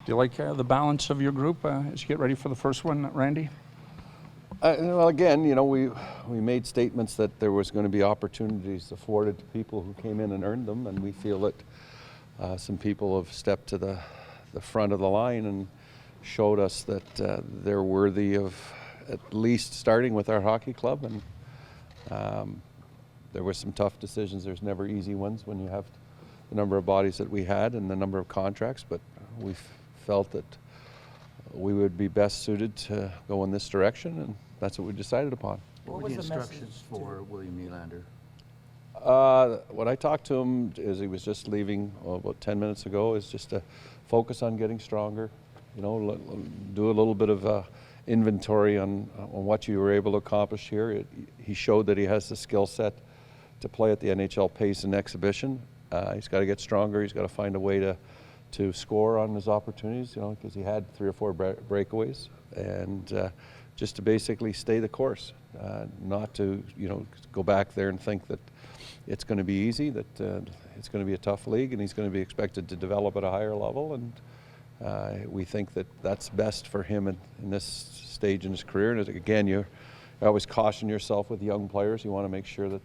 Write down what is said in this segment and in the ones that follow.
you like the balance of your group as you get ready for the first one, Randy? Well, again, you know, we made statements that there was going to be opportunities afforded to people who came in and earned them, and we feel that some people have stepped to the front of the line and showed us that they're worthy of at least starting with our hockey club. And there were some tough decisions. There's never easy ones when you have the number of bodies that we had and the number of contracts, but we felt that we would be best suited to go in this direction, and that's what we decided upon. What were the instructions for William Nylander? When I talked to him, as he was just leaving about 10 minutes ago, is just to focus on getting stronger. You know, do a little bit of inventory on what you were able to accomplish here. He showed that he has the skill set to play at the NHL pace and exhibition. He's got to get stronger. He's got to find a way to score on his opportunities, you know, because he had 3 or 4 breakaways, and just to basically stay the course, not to, you know, go back there and think that it's going to be easy, that it's going to be a tough league, and he's going to be expected to develop at a higher level. And we think that that's best for him in this stage in his career. And again, you always caution yourself with young players. You want to make sure that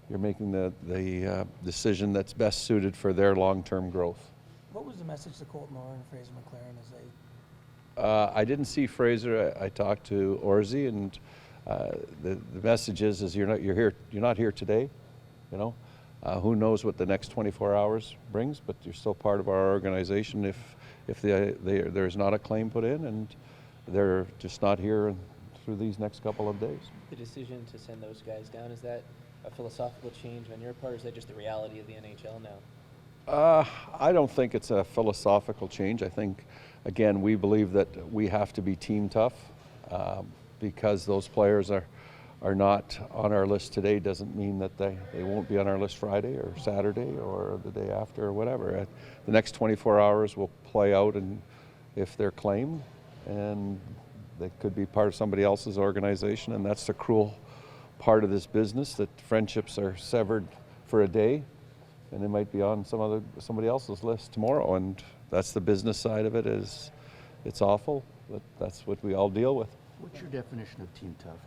you're making the decision that's best suited for their long-term growth. What was the message to Colton Orr and Fraser McLaren as they? I didn't see Fraser. I talked to Orzi, and the message is you're not here today. You know, who knows what the next 24 hours brings, but you're still part of our organization if there's not a claim put in, and they're just not here through these next couple of days. The decision to send those guys down, is that a philosophical change on your part, or is that just the reality of the NHL now? I don't think it's a philosophical change. I think, again, we believe that we have to be team tough. Because those players are not on our list today doesn't mean that they won't be on our list Friday or Saturday or the day after or whatever. The next 24 hours will play out, and if they're claimed, and they could be part of somebody else's organization, and that's the cruel part of this business, that friendships are severed for a day, and they might be on somebody else's list tomorrow, and that's the business side of it. It's awful, but that's what we all deal with. What's your definition of team tough?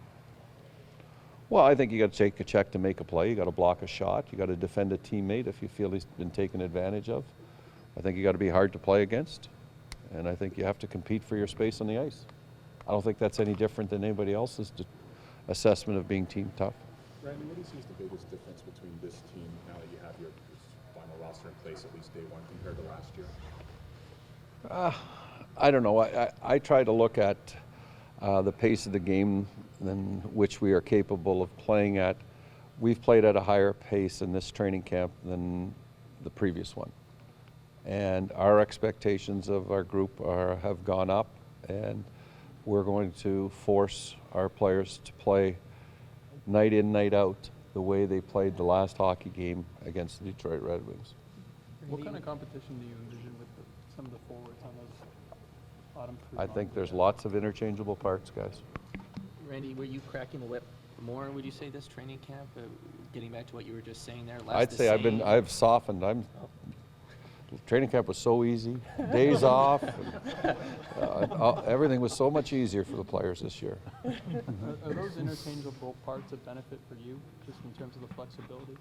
Well, I think you got to take a check to make a play. You got to block a shot. You got to defend a teammate if you feel he's been taken advantage of. I think you got to be hard to play against, and I think you have to compete for your space on the ice. I don't think that's any different than anybody else's assessment of being team tough. Randy, what do you see as the biggest difference between this team now that you have your final roster in place at least day one compared to last year? I don't know. I try to look at the pace of the game than which we are capable of playing at. We've played at a higher pace in this training camp than the previous one. And our expectations of our group have gone up, and we're going to force our players to play night in, night out the way they played the last hockey game against the Detroit Red Wings. What kind of competition do you envision with some of the forwards on those bottom 3? I think there's lots of interchangeable parts, guys. Randy, were you cracking the whip more, would you say, this training camp? Getting back to what you were just saying there, I'd say I've softened. Training camp was so easy, days off, everything was so much easier for the players this year. Are those interchangeable parts a benefit for you, just in terms of the flexibility?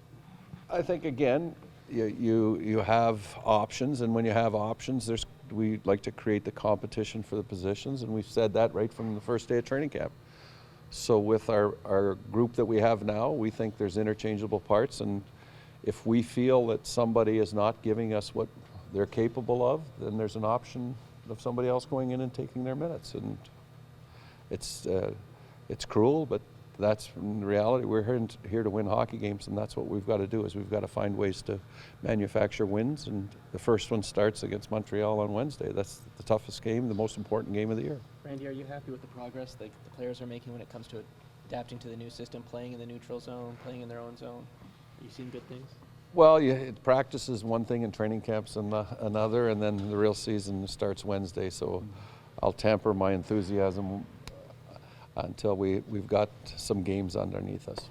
I think, again, you have options, and when you have options, we like to create the competition for the positions, and we've said that right from the first day of training camp. So with our group that we have now, we think there's interchangeable parts, and if we feel that somebody is not giving us what they're capable of, then there's an option of somebody else going in and taking their minutes. And it's cruel, but that's in reality. We're here to win hockey games, and that's what we've got to do, is we've got to find ways to manufacture wins, and the first one starts against Montreal on Wednesday. That's the toughest game, the most important game of the year. Randy, are you happy with the progress the players are making when it comes to adapting to the new system, playing in the neutral zone, playing in their own zone? Are you seeing good things? Well, practice is one thing and training camp's another, and then the real season starts Wednesday, so I'll temper my enthusiasm until we've got some games underneath us.